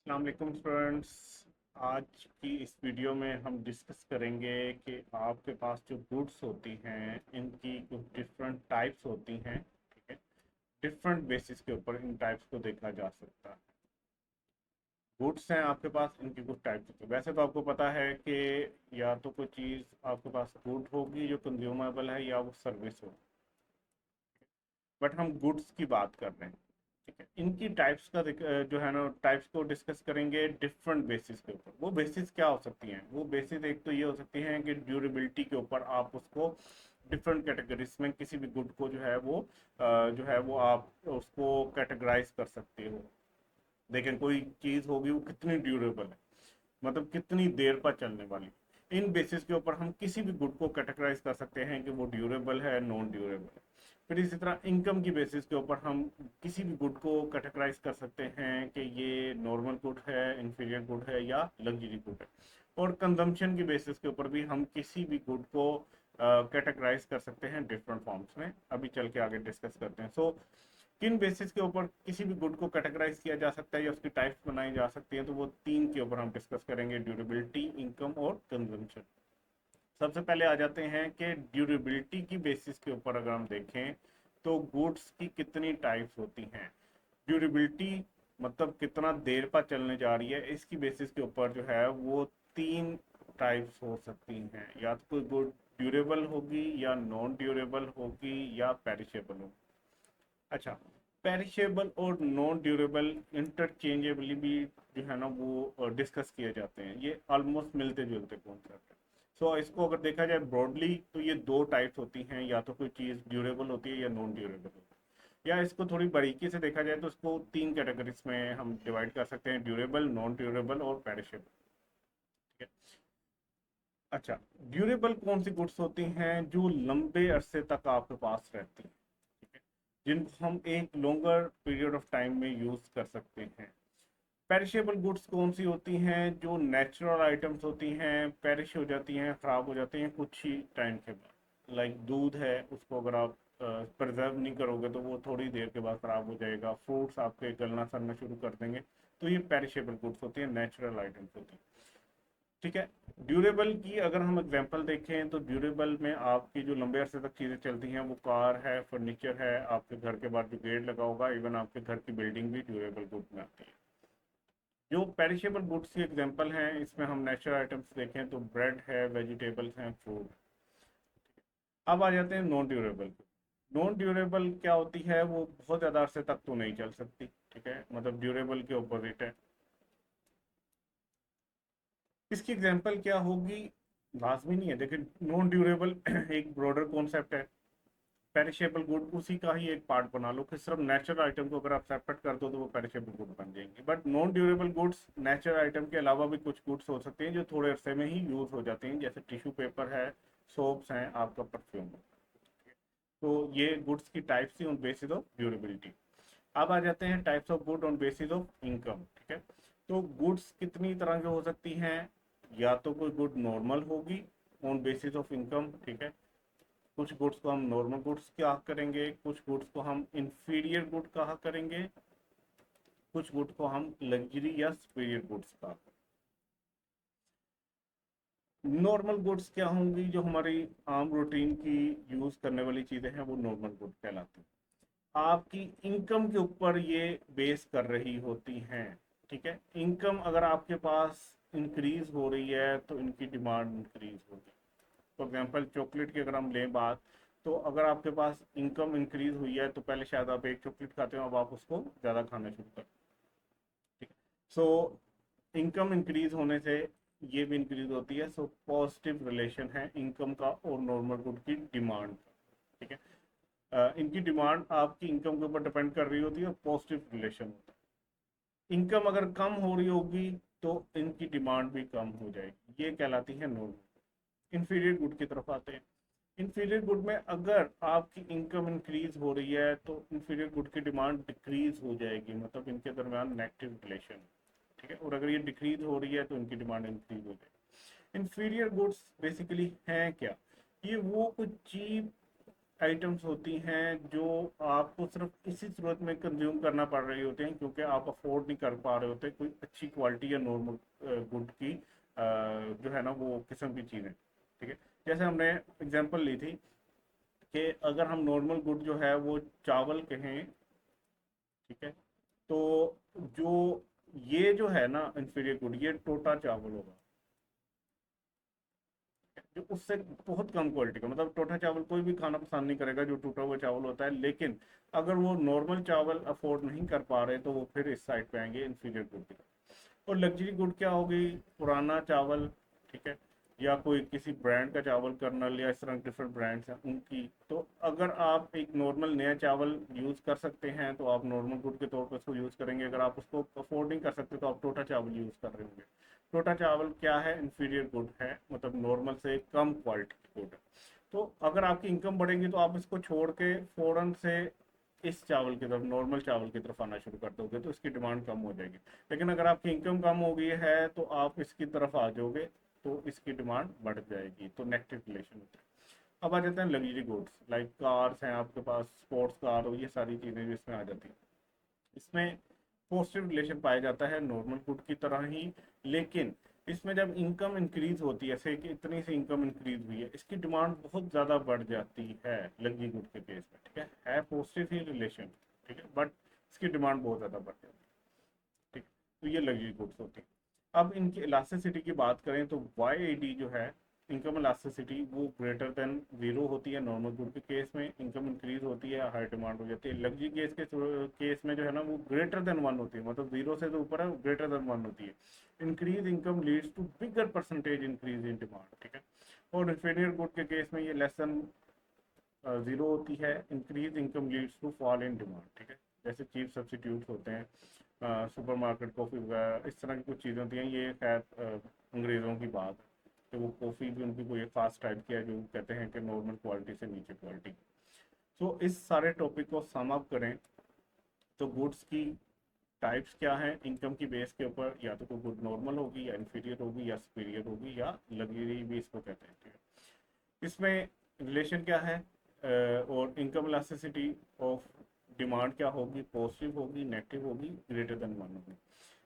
अस्सलाम वालेकुम स्टूडेंट्स। आज की इस वीडियो में हम डिस्कस करेंगे कि आपके पास जो गुड्स होती हैं इनकी कुछ डिफरेंट टाइप्स होती हैं। ठीक है, डिफरेंट बेसिस के ऊपर इन टाइप्स को देखा जा सकता है। गुड्स हैं आपके पास, इनकी कुछ टाइप्स होती है। वैसे तो आपको पता है कि या तो कोई चीज़ आपके पास गुड होगी जो कंज्यूमेबल है या वो सर्विस होगी, बट हम गुड्स की बात कर रहे हैं। ठीक है, इनकी टाइप्स का जो है ना टाइप्स को डिस्कस करेंगे डिफरेंट बेसिस के ऊपर। वो बेसिस क्या हो सकती हैं? वो बेसिस एक तो ये हो सकती हैं कि ड्यूरेबिलिटी के ऊपर आप उसको डिफरेंट कैटेगरीज में किसी भी गुड को जो है वो आप उसको कैटेगराइज कर सकते हो। लेकिन कोई चीज़ होगी वो कितनी ड्यूरेबल है, मतलब कितनी देर पर चलने वाली। इन बेसिस के ऊपर हम किसी भी गुड को कैटेगराइज कर सकते हैं कि वो ड्यूरेबल है, नॉन ड्यूरेबल है। फिर इसी तरह इनकम की बेसिस के ऊपर हम किसी भी गुड को कैटेगराइज कर सकते हैं कि ये नॉर्मल गुड है, इंफीरियर गुड है या लग्जरी गुड है। और कंजम्पशन की बेसिस के ऊपर भी हम किसी भी गुड को कैटेगराइज कर सकते हैं डिफरेंट फॉर्म्स में। अभी चल के आगे डिस्कस करते हैं। किन बेसिस के ऊपर किसी भी गुड को कैटेगराइज किया जा सकता है या उसकी टाइप्स बनाई जा सकती है, तो वो तीन के ऊपर हम डिस्कस करेंगे: ड्यूरेबिलिटी, इनकम और कंजम्पशन। सबसे पहले आ जाते हैं कि ड्यूरेबिलिटी की बेसिस के ऊपर अगर हम देखें तो गुड्स की कितनी टाइप्स होती हैं। ड्यूरेबिलिटी मतलब कितना देर पर चलने जा रही है, इसकी बेसिस के ऊपर जो है वो तीन टाइप्स हो सकती हैं। या तो कोई गुड ड्यूरेबल होगी या नॉन ड्यूरेबल होगी या पेरिशेबल होगी। अच्छा, पेरिशेबल और नॉन ड्यूरेबल इंटरचेंजेबली भी जो है ना वो डिस्कस किए जाते हैं। ये ऑलमोस्ट मिलते जुलते कॉन्सेप्ट है। इसको अगर देखा जाए ब्रॉडली तो ये दो टाइप्स होती हैं: या तो कोई चीज़ ड्यूरेबल होती है या नॉन ड्यूरेबल होती है। या इसको थोड़ी बारीकी से देखा जाए तो इसको तीन कैटेगरीज में हम डिवाइड कर सकते हैं: ड्यूरेबल, नॉन ड्यूरेबल और पेरिशेबल। ठीक है। अच्छा, ड्यूरेबल कौन सी गुड्स होती हैं? जो लंबे अरसे तक आपके पास रहती हैं, ठीक है, जिनको हम एक लॉन्गर पीरियड ऑफ टाइम में यूज कर सकते हैं। पेरिशेबल गुड्स कौन सी होती हैं? जो नेचुरल आइटम्स होती हैं, पेरिश हो जाती हैं, खराब हो जाती हैं कुछ ही टाइम के बाद। लाइक दूध है, उसको अगर आप प्रिजर्व नहीं करोगे तो वो थोड़ी देर के बाद खराब हो जाएगा। फ्रूट्स आपके गलना सड़ना शुरू कर देंगे। तो ये पेरिशेबल गुड्स होती हैं, नेचुरल आइटम्स होती हैं। ठीक है। ड्यूरेबल की अगर हम एग्जांपल देखें तो ड्यूरेबल में आपकी जो लंबे अरसे तक चीज़ें चलती हैं वो कार है, फर्नीचर है, आपके घर के बाहर जो गेट लगा होगा, इवन आपके घर की बिल्डिंग भी ड्यूरेबल गुड में आती है। जो पेरिशेबल गुड्स की एग्जांपल हैं इसमें हम नेचुरल आइटम्स देखें तो ब्रेड है, वेजिटेबल्स हैं, फूड। अब आ जाते हैं नॉन ड्यूरेबल। नॉन ड्यूरेबल क्या होती है? वो बहुत ज़्यादा अरसे तक तो नहीं चल सकती। ठीक है, मतलब ड्यूरेबल के ऑपोजिट है। इसकी एग्जांपल क्या होगी? लाजमी नहीं है, देखिए नॉन ड्यूरेबल एक ब्रॉडर कॉन्सेप्ट है। पेरिशेबल गुड उसी का ही एक पार्ट बना लो कि सिर्फ नेचुरल आइटम को अगर आप सेपरेट कर दो तो वो पेरिशेबल गुड बन जाएंगे। But non durable goods natural item के अलावा भी कुछ गुड्स हो सकते हैं जो थोड़े अरसे में ही यूज हो जाते हैं, जैसे टिश्यू पेपर है, सोप्स हैं, आपका परफ्यूम। तो ये गुड्स की टाइप्स थी ऑन बेसिस ऑफ ड्यूरेबिलिटी। अब आ जाते हैं types of good on basis of income. ठीक है, तो गुड्स कितनी तरह की हो सकती हैं? या तो कोई गुड नॉर्मल होगी ऑन बेसिस ऑफ इनकम। ठीक है, कुछ गुड्स को हम नॉर्मल गुड्स कहा करेंगे, कुछ गुड्स को हम इंफीरियर गुड कहा करेंगे, कुछ गुड को हम लग्जरी या सुपीरियर गुड्स कहा। नॉर्मल गुड्स क्या होंगी? जो हमारी आम रूटीन की यूज करने वाली चीजें हैं वो नॉर्मल गुड कहलाती हैं। आपकी इनकम के ऊपर ये बेस कर रही होती हैं। ठीक है, इनकम अगर आपके पास इंक्रीज हो रही है तो इनकी डिमांड इंक्रीज होगी। फॉर एग्जाम्पल चॉकलेट की अगर हम लें बात, तो अगर आपके पास इनकम इंक्रीज हुई है तो पहले शायद आप एक चॉकलेट खाते हो, अब आप उसको ज़्यादा खाना शुरू कर। ठीक है, सो इनकम इंक्रीज होने से ये भी इंक्रीज होती है। पॉजिटिव रिलेशन है इनकम का और नॉर्मल गुड की डिमांड का। ठीक है, इनकी डिमांड आपकी इनकम के ऊपर डिपेंड कर रही होती है, पॉजिटिव रिलेशन होता है। इनकम अगर कम हो रही होगी तो इनकी डिमांड भी कम हो जाएगी, ये कहलाती है नॉर्मल। इंफीरियर गुड की तरफ आते हैं। इंफीरियर गुड में अगर आपकी इनकम इंक्रीज हो रही है तो इंफीरियर गुड की डिमांड डिक्रीज हो जाएगी, मतलब इनके दरमियान नेगेटिव रिलेशन। ठीक है, और अगर ये डिक्रीज हो रही है तो इनकी डिमांड इंक्रीज हो जाएगी। इंफीरियर गुड्स बेसिकली हैं क्या? ये वो कुछ चीप आइटम्स होती हैं जो आपको सिर्फ इसी सूरत में कंज्यूम करना पड़ रही होती हैं क्योंकि आप अफोर्ड नहीं कर पा रहे होते कोई अच्छी क्वालिटी या नॉर्मल गुड की जो है ना वो किस्म की चीज़ें, ठीक है। जैसे हमने एग्जांपल ली थी कि अगर हम नॉर्मल गुड जो है वो चावल कहें, ठीक है, तो जो ये जो है ना इंफीरियर गुड, ये टोटा चावल होगा, जो उससे बहुत कम क्वालिटी का, मतलब टोटा चावल कोई भी खाना पसंद नहीं करेगा जो टूटा हुआ चावल होता है, लेकिन अगर वो नॉर्मल चावल अफोर्ड नहीं कर पा रहे तो वो फिर इस साइड पे आएंगे इंफीरियर गुड की तरफ। और लग्जरी गुड क्या होगी, पुराना चावल, ठीक है, या कोई किसी ब्रांड का चावल, कर्नल या इस तरह डिफरेंट ब्रांड्स हैं उनकी। तो अगर आप एक नॉर्मल नया चावल यूज़ कर सकते हैं तो आप नॉर्मल गुड के तौर पर उसको यूज़ करेंगे, अगर आप उसको अफोर्ड नहीं कर सकते तो आप टोटा चावल यूज़ कर रहे होंगे। टोटा चावल क्या है, इंफीरियर गुड है, मतलब नॉर्मल से कम क्वालिटी की गुड है। तो अगर आपकी इनकम बढ़ेगी तो आप इसको छोड़ के फ़ौरन से इस चावल की तरफ, नॉर्मल चावल की तरफ आना शुरू कर दोगे तो इसकी डिमांड कम हो जाएगी। लेकिन अगर आपकी इनकम कम हो गई है तो आप इसकी तरफ आ जाओगे तो इसकी डिमांड बढ़ जाएगी, तो नेगेटिव रिलेशन होता है। अब आ जाते हैं लग्जरी गुड्स, लाइक कार्स हैं आपके पास, स्पोर्ट्स कार हो, ये सारी चीज़ें जो इसमें आ जाती हैं। इसमें पॉजिटिव रिलेशन पाया जाता है नॉर्मल गुड की तरह ही, लेकिन इसमें जब इनकम इंक्रीज होती है, जैसे कि इतनी सी इनकम इंक्रीज हुई है, इसकी डिमांड बहुत ज़्यादा बढ़ जाती है लग्जरी गुड के केस में, ठीक है पॉजिटिव ही रिलेशन, ठीक है, बट इसकी डिमांड बहुत ज़्यादा बढ़ जाती है, ठीक। तो ये लग्जरी गुड्स होती है। अब इनकी इलास्टिसिटी की बात करें तो वाई ए डी जो है, इनकम इलास्टिसिटी, वो ग्रेटर देन जीरो होती है। नॉर्मल गुड के केस में इनकम इंक्रीज होती है, हाई डिमांड हो जाती है। लग्जरी केस में जो है ना वो ग्रेटर देन वन होती है, मतलब जीरो से जो ऊपर है ग्रेटर देन वन होती है। Increase income leads to bigger percentage increase in demand, ठीक है। और इन्फीरियर गुड के केस में ये लेस देन जीरो होती है, increase income leads to fall in demand, ठीक है। जैसे चीप सब्सिट्यूट होते हैं, सुपरमार्केट कॉफ़ी वगैरह, इस तरह की कुछ चीज़ें होती हैं। ये खैर अंग्रेज़ों की बात है कि वो कॉफ़ी भी उनकी कोई एक खास टाइप की है जो कहते हैं कि नॉर्मल क्वालिटी से नीचे क्वालिटी। सो इस सारे टॉपिक को सम अप करें तो गुड्स की टाइप्स क्या हैं इनकम की बेस के ऊपर, या तो कोई गुड नॉर्मल होगी या इन्फीरियर होगी या सुपीरियर होगी या लग्जरी भी इसको कहते हैं, ठीक है। इसमें रिलेशन क्या है, और इनकम इलास्टिसिटी ऑफ डिमांड क्या होगी, पॉजिटिव होगी, नेगेटिव होगी, ग्रेटर देन वन होगी।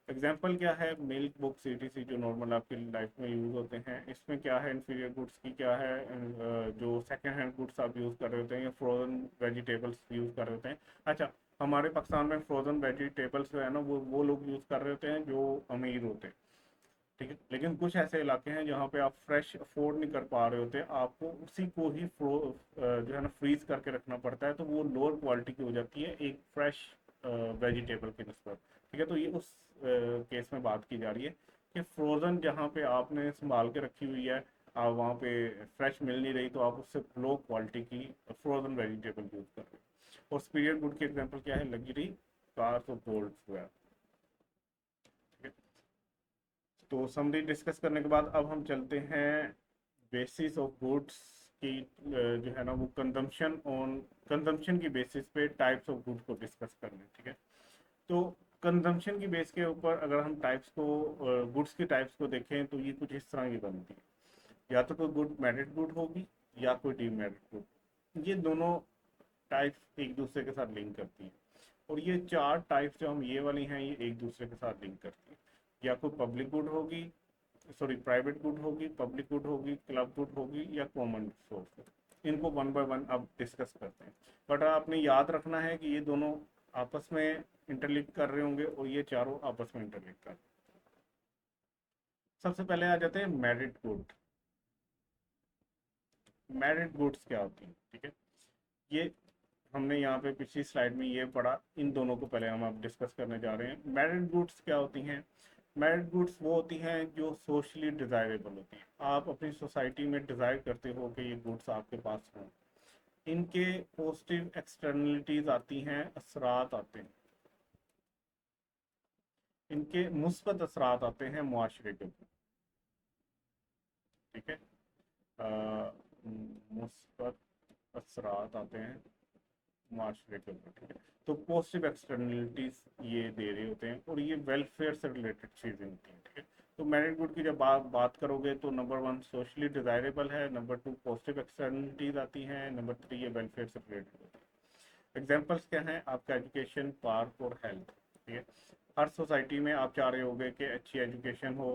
एग्जाम्पल क्या है, मिल्क बुक सीटीसी जो नॉर्मल आपकी लाइफ में यूज़ होते हैं, इसमें क्या है, इन्फीरियर गुड्स की क्या है, जो सेकेंड हैंड गुड्स आप यूज़ कर रहे होते हैं या फ्रोजन वेजिटेबल्स यूज़ कर रहे होते हैं। अच्छा, हमारे पाकिस्तान में फ्रोजन वेजिटेबल्स जो है ना वो लोग यूज़ कर रहे होते हैं जो अमीर होते हैं, ठीक है। लेकिन कुछ ऐसे इलाके हैं जहाँ पे आप फ्रेश अफोर्ड नहीं कर पा रहे होते, आपको उसी को ही जो है ना फ्रीज करके रखना पड़ता है, तो वो लोअर क्वालिटी की हो जाती है एक फ्रेश वेजिटेबल की नस्बत, ठीक है। तो ये उस केस में बात की जा रही है कि फ्रोज़न जहाँ पे आपने संभाल के रखी हुई है, आप वहाँ पे फ्रेश मिल नहीं रही तो आप उससे लो क्वालिटी की फ्रोज़न वेजिटेबल यूज़ कर रहे हो। और सुपीरियर गुड की एग्जांपल क्या है, लग्जरी कार्स और गोल्ड वगैरह, ठीक है। तो समरी डिस्कस करने के बाद अब हम चलते हैं बेसिस ऑफ गुड्स की, जो है ना वो कंजम्पशन की बेसिस पे टाइप्स ऑफ गुड्स को डिस्कस करने, ठीक है। तो कंजम्पशन की बेस के ऊपर अगर हम टाइप्स को, गुड्स की टाइप्स को देखें तो ये कुछ इस तरह की बनती है, या तो कोई गुड मेरिट गुड होगी या कोई डीमेरिट गुड। ये दोनों टाइप्स एक दूसरे के साथ लिंक करती हैं, और ये चार टाइप्स जो हम ये वाली हैं ये एक दूसरे के साथ लिंक करती हैं। या कोई पब्लिक गुड होगी, सॉरी प्राइवेट गुड होगी, पब्लिक गुड होगी, क्लब गुड होगी, या कॉमन सोर्स। इनको वन बाय वन अब डिस्कस करते हैं। बट आपने याद रखना है कि ये दोनों आपस में इंटरलिंक कर रहे होंगे और ये चारों आपस में इंटरलिंक कर रहे हैं। सबसे पहले आ जाते हैं मेरिट गुड। मेरिट गुड्स क्या होती हैं, ठीक है। ये हमने यहाँ पे पिछली स्लाइड में ये पढ़ा, इन दोनों को पहले हम अब डिस्कस करने जा रहे हैं। मेरिट गुड्स क्या होती हैं, मेरिट गुड्स वो होती हैं जो सोशली डिज़ायरेबल होती हैं, आप अपनी सोसाइटी में डिज़ायर करते हो कि ये गुड्स आपके पास हों। इनके पॉजिटिव एक्सटर्नलिटीज आती हैं, असरात आते हैं, इनके मुस्बत असरात आते हैं मुआशरे के ऊपर, ठीक है। मुस्बत असरात आते हैं मुआशरे के ऊपर, ठीक है। तो पॉजिटिव एक्सटर्नलिटीज ये दे रहे होते हैं और ये वेलफेयर से रिलेटेड चीज़ें होती हैं, ठीक है। तो मेरिट गुड की जब बात करोगे तो नंबर 1 सोशली डिजायरेबल है, नंबर 2 पॉजिटिव एक्सटर्नलिटीज आती हैं, नंबर 3 ये वेलफेयर से रिलेटेड होती है। एग्जाम्पल्स क्या हैं? आपका एजुकेशन, पार्क और हेल्थ। ठीक है, हर सोसाइटी में आप चाह रहे होगे कि अच्छी एजुकेशन हो,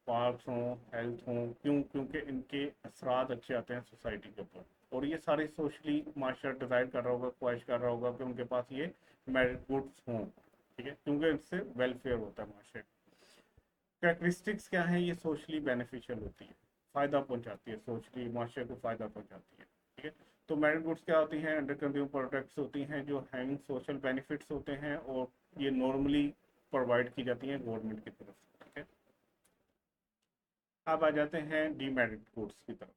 पार्क्स हों, हेल्थ हों। क्यों? क्योंकि इनके असरात अच्छे आते हैं सोसाइटी के ऊपर, और ये सारे सोशली माशरा डिज़ायर कर रहा होगा, ख्वाहिश कर रहा होगा कि उनके पास ये मेरिट गुड्स हों। ठीक है, क्योंकि इससे वेलफेयर होता है माशरे। कैरेक्टरिस्टिक्स क्या है? ये सोशली बेनिफिशियल होती है, फ़ायदा पहुंचाती है, सोशली माशरे को फ़ायदा पहुंचाती है। ठीक है, तो मेरिट गुड्स क्या होती हैं? अंडर कंज्यूम प्रोडक्ट्स होती हैं जो हैविंग सोशल बेनिफिट्स होते हैं, और ये नॉर्मली प्रोवाइड की जाती हैं गवर्नमेंट की तरफ से। ठीक है, अब आ जाते हैं डीमेरिट गुड्स की तरफ।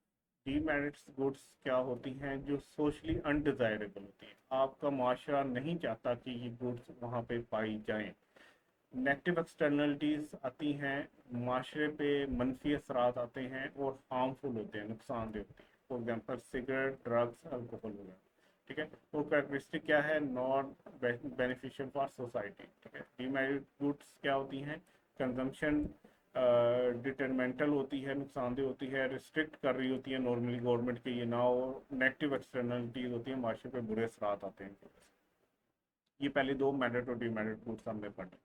डीमेरिट गुड्स क्या होती हैं? जो सोशली अनडिजायरेबल होती है, आपका माशरा नहीं चाहता कि ये गुड्स वहाँ पे पाई जाएं। नेगेटिव एक्सटर्नलिटीज आती हैं, माशरे पे मनफी असरात आते हैं और हार्मफुल होते हैं, नुकसानदेह होते हैं। For example cigarette, drugs, alcohol वगैरह। ठीक है, तो कैरेक्टरिस्टिक क्या है? Not beneficial for society. ठीक है, डीमेरिट गुड्स क्या होती हैं? कंजम्पशन डिटरमेंटल होती है, नुकसानदेह होती है, रिस्ट्रिक्ट कर रही होती है नॉर्मली गवर्नमेंट के ये ना, और नेगेटिव एक्सटर्नलिटीज होती है, माशरे पे बुरे असरात आते हैं। ये पहले दो मेरिट और डीमेरिट गुड्स हमने पढ़े।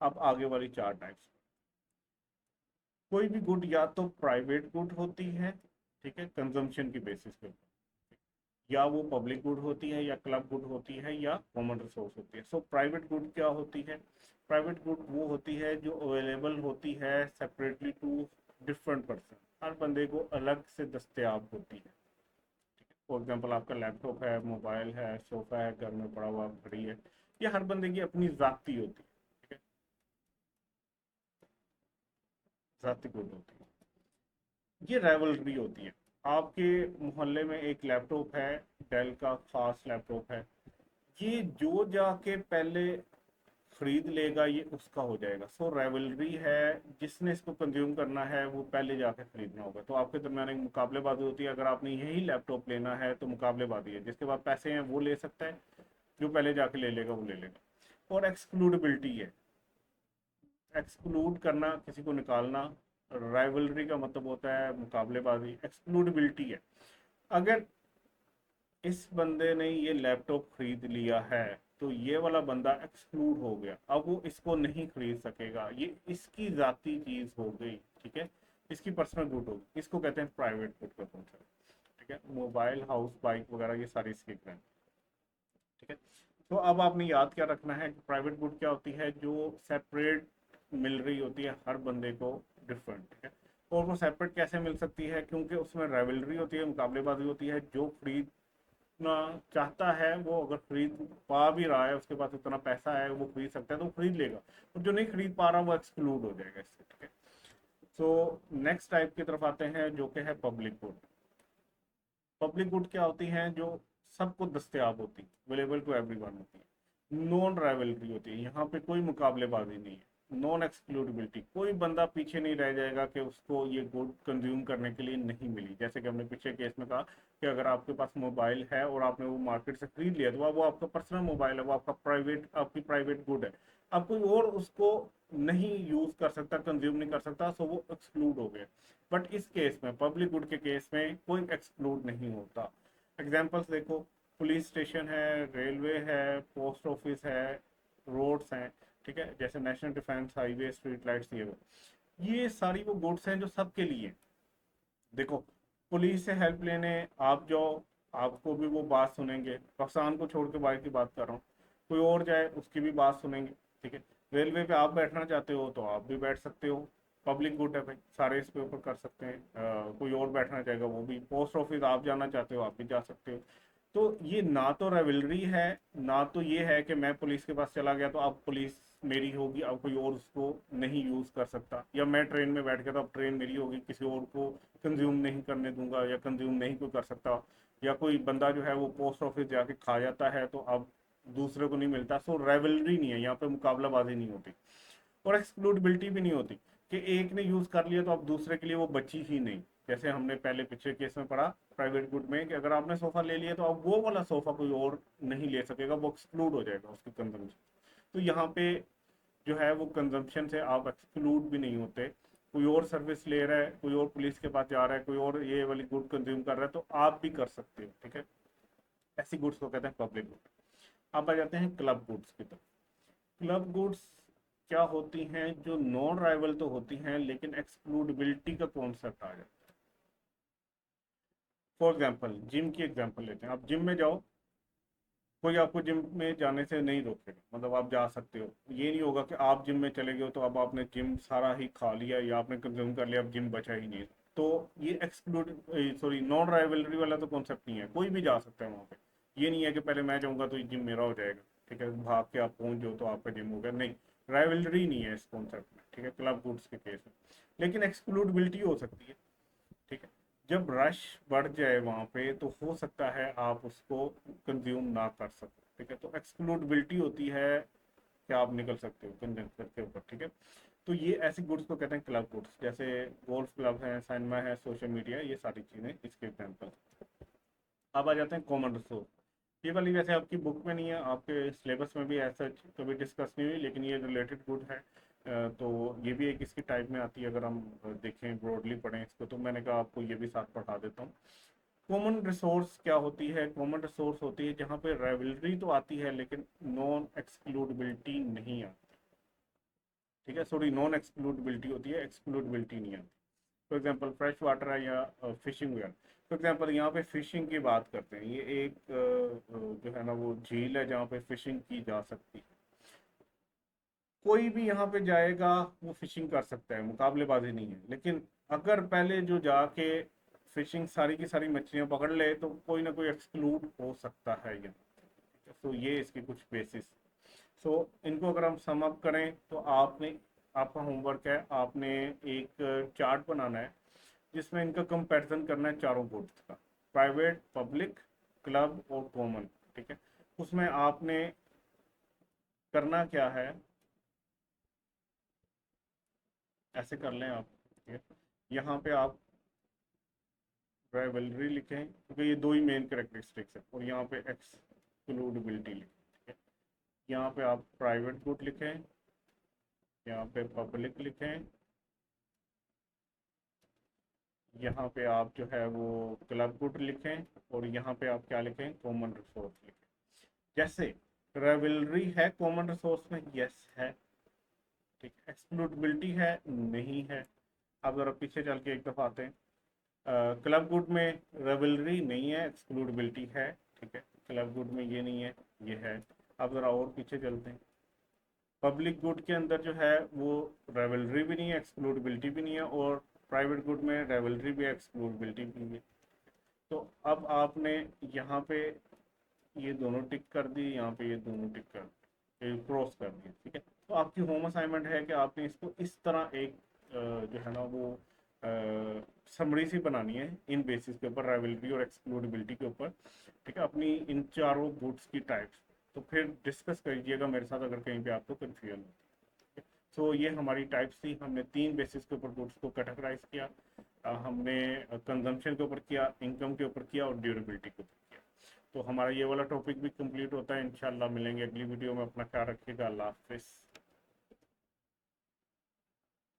अब आगे वाली चार टाइप्स। कोई भी गुड या तो प्राइवेट गुड होती है, ठीक है, कंजम्पशन की बेसिस पे, या वो पब्लिक गुड होती है, या क्लब गुड होती है, या कॉमन रिसोर्स होती है। सो प्राइवेट गुड क्या होती है? प्राइवेट गुड वो होती है जो अवेलेबल होती है सेपरेटली टू डिफरेंट पर्सन, हर बंदे को अलग से दस्तयाब होती है। फॉर एग्जांपल आपका लैपटॉप है, मोबाइल है, सोफा है, घर में पड़ा हुआ, घड़ी है, ये हर बंदे की अपनी जाती होती है। ठीक है, जाती गुड होती है। ये राइवलरी होती है। आपके मोहल्ले में एक लैपटॉप है, डेल का खास लैपटॉप है, ये जो जाके पहले खरीद लेगा ये उसका हो जाएगा। सो राइवलरी है, जिसने इसको कंज्यूम करना है वो पहले जाके खरीदना होगा। तो आपके दरम्यान एक मुकाबलेबाजी होती है। अगर आपने यही लैपटॉप लेना है तो मुकाबलेबाजी है, जिसके पास पैसे हैं वो ले सकता है, जो पहले जाके ले लेगा वो ले लेगा। और एक्सक्लूडेबिलिटी है, एक्सक्लूड करना, किसी को निकालना। राइवलरी का मतलब होता है मुकाबलेबाजी, एक्सक्लूडेबिलिटी है। अगर इस बंदे ने ये लैपटॉप खरीद लिया है तो ये वाला बंदा एक्सक्लूड हो गया, अब वो इसको नहीं खरीद सकेगा, ये इसकी जाती चीज हो गई। ठीक है, इसकी पर्सनल गुड होगी, इसको कहते हैं प्राइवेट गुड का कॉन्सेप्ट। ठीक है, मोबाइल, हाउस, बाइक वगैरह ये सारी इसके ग्रैंड। ठीक है, तो अब आपने याद क्या रखना है कि प्राइवेट गुड क्या होती है? जो सेपरेट मिल रही होती है हर बंदे को, डिफरेंट। ठीक है, और वो सेपरेट कैसे मिल सकती है? क्योंकि उसमें राइवलरी होती है, मुकाबलेबाजी होती है। जो खरीदना चाहता है वो अगर खरीद पा भी रहा है, उसके पास इतना पैसा है, वो खरीद सकता है तो वो खरीद लेगा, और जो नहीं खरीद पा रहा वो एक्सक्लूड हो जाएगा इससे। ठीक है, सो नेक्स्ट टाइप की तरफ आते हैं जो कि है पब्लिक गुड। पब्लिक गुड क्या होती हैं? जो सबको दस्तयाब होती है, अवेलेबल टू एवरीवन होती है, नॉन राइवलरी होती है, यहाँ पे कोई मुकाबलेबाजी नहीं है, नॉन एक्सक्लूडिबिलिटी, कोई बंदा पीछे नहीं रह जाएगा कि उसको ये गुड कंज्यूम करने के लिए नहीं मिली। जैसे कि हमने पिछले केस में कहा कि अगर आपके पास मोबाइल है और आपने वो मार्केट से खरीद लिया तो वो आपका पर्सनल मोबाइल है, वो आपका प्राइवेट, आपकी प्राइवेट गुड है, अब कोई और उसको नहीं यूज कर सकता, कंज्यूम नहीं कर सकता, सो वो एक्सक्लूड हो गया। बट इस केस में, पब्लिक गुड के केस में, कोई एक्सक्लूड नहीं होता। एग्जाम्पल्स देखो, पुलिस स्टेशन है, रेलवे है, पोस्ट ऑफिस है, रोड्स हैं। ठीक है, जैसे national defence, highway, street lights, ये सारी वो गुड्स हैं जो सबके लिए हैं। देखो, पुलिस से हेल्प लेने आप जाओ, आपको भी वो बात सुनेंगे, पाकिस्तान को छोड़ के बाहर की बात कर रहा हूँ, कोई और जाए उसकी भी बात सुनेंगे। ठीक है, रेलवे पे आप बैठना चाहते हो तो आप भी बैठ सकते हो, पब्लिक गुड है भाई, सारे इस पे ऊपर कर सकते हैं। कोई और बैठना चाहेगा वो भी। पोस्ट ऑफिस आप जाना चाहते हो आप भी जा सकते हो। तो ये ना तो रेवलरी है, ना तो ये है कि मैं पुलिस के पास चला गया तो अब पुलिस मेरी होगी, अब कोई और उसको नहीं यूज कर सकता, या मैं ट्रेन में बैठ गया तो अब ट्रेन मेरी होगी, किसी और को कंज्यूम नहीं करने दूंगा, या कंज्यूम नहीं कोई कर सकता। या कोई बंदा जो है वो पोस्ट ऑफिस जाके खा जाता है तो अब दूसरे को नहीं मिलता। सो रेवलरी नहीं है यहाँ पे, मुकाबलाबाजी नहीं होती, और एक्सक्लूडेबिलिटी भी नहीं होती कि एक ने यूज कर लिया तो अब दूसरे के लिए वो बची ही नहीं। जैसे हमने पहले पिछले केस में पढ़ा प्राइवेट गुड में कि अगर आपने सोफा ले लिया तो अब वो वाला सोफा कोई और नहीं ले सकेगा, वो एक्सक्लूड हो जाएगा उसकी कंजम्पशन। तो यहाँ पे जो है वो कंजम्पशन से आप एक्सक्लूड भी नहीं होते, कोई और सर्विस ले रहा है, कोई और पुलिस के पास जा रहा है, कोई और ये वाली गुड कंज्यूम कर रहा है, तो आप भी कर सकते हो, ठीक है। ऐसी गुड्स को कहते हैं पब्लिक गुड। अब आ जाते हैं क्लब गुड्स की तरफ। क्लब गुड्स क्या होती हैं, जो नॉन राइवल तो होती हैं लेकिन एक्सक्लूडेबिलिटी का कॉन्सेप्ट आ जाता है। फॉर एग्जाम्पल जिम की एग्जाम्पल लेते हैं। आप जिम में जाओ, कोई आपको जिम में जाने से नहीं रोकेगा, मतलब आप जा सकते हो। ये नहीं होगा कि आप जिम में चले गए हो तो अब आपने जिम सारा ही खा लिया या आपने कंज्यूम कर लिया, अब जिम बचा ही नहीं। तो ये एक्सक्लूड सॉरी नॉन राइवलरी वाला तो कॉन्सेप्ट नहीं है, कोई भी जा सकता है वहाँ पे। ये नहीं है कि पहले मैं जाऊँगा तो जिम मेरा हो जाएगा, ठीक है, भाग के आप पहुँच जाओ तो आपका जिम हो गया, नहीं। राइवलरी नहीं है इस कॉन्सेप्ट में, ठीक है, क्लब गुड्स के केस में। लेकिन एक्सक्लूडेबिलिटी हो सकती है, ठीक है। जब रश बढ़ जाए वहाँ पे तो हो सकता है आप उसको कंज्यूम ना कर सको, ठीक है। तो एक्सक्लूडेबिलिटी होती है कि आप निकल सकते हो कंजेंसर के ऊपर, ठीक है। तो ये ऐसी गुड्स को कहते हैं क्लब गुड्स, जैसे गोल्फ क्लब है, सिनेमा है, सोशल मीडिया, ये सारी चीज़ें इसके एग्जाम्पल। अब आ जाते हैं कॉमन रिसोर्स। ये वाली वैसे आपकी बुक में नहीं है, आपके सिलेबस में भी ऐसा कभी डिस्कस नहीं हुई, लेकिन ये रिलेटेड गुड है। तो ये भी एक इसकी टाइप में आती है, अगर हम देखें ब्रॉडली पढ़ें इसको, तो मैंने कहा आपको ये भी साथ पढ़ा देता हूँ। कॉमन रिसोर्स क्या होती है? कॉमन रिसोर्स होती है जहाँ पे राइवलरी तो आती है लेकिन नॉन एक्सक्लूडेबिलिटी नहीं आती, ठीक है। सॉरी, नॉन एक्सक्लूडेबिलिटी होती है, एक्सक्लूडेबिलिटी नहीं आती। फॉर एग्जांपल फ्रेश वाटर है या फिशिंग वेयर। फॉर एग्जांपल यहाँ पे फिशिंग की बात करते हैं, ये एक जो है ना वो झील है जहाँ पे फिशिंग की जा सकती है। कोई भी यहाँ पे जाएगा वो फिशिंग कर सकता है, मुकाबलेबाजी नहीं है। लेकिन अगर पहले जो जाके फिशिंग सारी की सारी मछलियाँ पकड़ ले तो कोई ना कोई एक्सक्लूड हो सकता है यहाँ। तो ये इसके कुछ बेसिस। सो इनको अगर हम सम अप करें तो आपने, आपका होमवर्क है, आपने एक चार्ट बनाना है जिसमें इनका कंपैरिजन करना है चारों गुड्स का, प्राइवेट, पब्लिक, क्लब और कॉमन, ठीक है। उसमें आपने करना क्या है, ऐसे कर लें आप, ठीक है। यहाँ पे आप राइवलरी लिखें क्योंकि ये दो ही मेन कैरेक्टरिस्टिक्स है, और यहाँ पे एक्सक्लूडेबिलिटी लिखें, ठीक है। यहाँ पे आप प्राइवेट गुड लिखें, यहाँ पे पब्लिक लिखें, यहाँ पे आप जो है वो क्लब गुड लिखें, और यहाँ पे आप क्या लिखें, कॉमन रिसोर्स लिखें। जैसे राइवलरी है कॉमन रिसोर्स में, यस है, ठीक। एक्सक्लूडेबिलिटी है, नहीं है। अब जरा पीछे चल के एक दफा आते हैं। क्लब गुड में राइवलरी नहीं है, एक्सक्लूडेबिलिटी है, ठीक है। क्लब गुड में ये नहीं है, ये है। अब जरा और पीछे चलते हैं। पब्लिक गुड के अंदर जो है वो राइवलरी भी नहीं है, एक्सक्लूडेबिलिटी भी नहीं है, और प्राइवेट गुड में राइवलरी भी है, एक्सक्लूडेबिलिटी भी है। तो अब आपने यहाँ पे ये दोनों टिक कर दी, यहाँ पे ये दोनों टिक कर क्रॉस कर दिए, ठीक है। तो आपकी होम असाइनमेंट है कि आपने इसको इस तरह एक जो है ना वो समरी सी बनानी है इन बेसिस के ऊपर, राइवलरी और एक्सक्लूडेबिलिटी के ऊपर, ठीक है, अपनी इन चारों गुड्स की टाइप्स। तो फिर डिस्कस करिएगा मेरे साथ अगर कहीं पे आपको कन्फ्यूजन होती है। सो ये हमारी टाइप्स थी, हमने 3 बेसिस के ऊपर गुड्स को कैटेगराइज किया। हमने कंजम्पशन के ऊपर किया, इनकम के ऊपर किया और ड्यूरेबिलिटी के ऊपर किया। तो हमारा ये वाला टॉपिक भी कंप्लीट होता है। इंशाल्लाह मिलेंगे अगली वीडियो में। अपना ख्याल रखिएगा। अल्लाह हाफिज़।